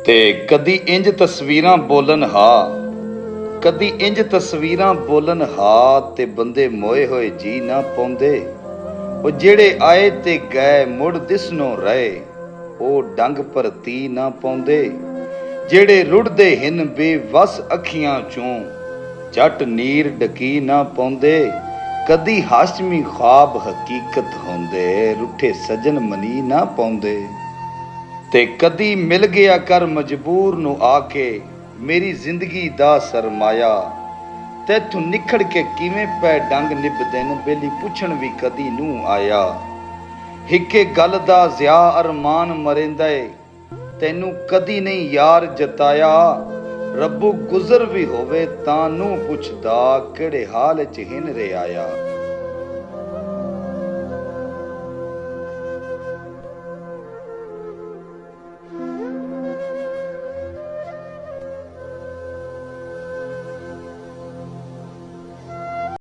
ਤੇ ਕਦੀ ਇੰਜ ਤਸਵੀਰਾਂ ਬੋਲਣ ਹਾ, ਕਦੀ ਇੰਜ ਤਸਵੀਰਾਂ ਬੋਲਣ ਹਾ, ਤੇ ਬੰਦੇ ਮੋਏ ਹੋਏ ਜੀ ਨਾ ਪਾਉਂਦੇ। ਉਹ ਜਿਹੜੇ ਆਏ ਤੇ ਗਏ ਮੁੜ ਦਿਸਨੋਂ ਰਹੇ, ਉਹ ਡੰਗ ਭਰਤੀ ਨਾ ਪਾਉਂਦੇ। ਜਿਹੜੇ ਰੁੜਦੇ ਹਨ ਬੇਵਸ ਅੱਖੀਆਂ ਚੋਂ, ਜੱਟ ਨੀਰ ਡਕੀ ਨਾ ਪਾਉਂਦੇ। ਕਦੀ ਹਾਸ਼ਮੀ ख्वाब ਹਕੀਕਤ ਹੁੰਦੇ, ਰੁੱਠੇ ਸਜਣ ਮਨੀ ਨਾ ਪਾਉਂਦੇ। ਤੇ ਕਦੀ ਮਿਲ ਗਿਆ ਕਰ ਮਜਬੂਰ ਨੂੰ ਆ ਕੇ, ਮੇਰੀ ਜ਼ਿੰਦਗੀ ਦਾ ਸਰਮਾਇਆ। ਤੈਥੋਂ ਨਿਖੜ ਕੇ ਕਿਵੇਂ ਪੈ ਡੰਗ ਨਿਭਦੇ ਨੇ, ਬੇਲੀ ਪੁੱਛਣ ਵੀ ਕਦੀ ਨੂੰ ਆਇਆ। ਹਿੱਕੇ ਗੱਲ ਦਾ ਜ਼ਿਆ ਅਰਮਾਨ ਮਰਿੰਦਾ ਏ, ਤੈਨੂੰ ਕਦੀ ਨਹੀਂ ਯਾਰ ਜਤਾਇਆ। ਰੱਬੂ ਗੁਜ਼ਰ ਵੀ ਹੋਵੇ ਤਾਂ ਨੂੰ ਪੁੱਛਦਾ, ਕਿਹੜੇ ਹਾਲ ਚ ਹਿਨ ਰਿਆਇਆ।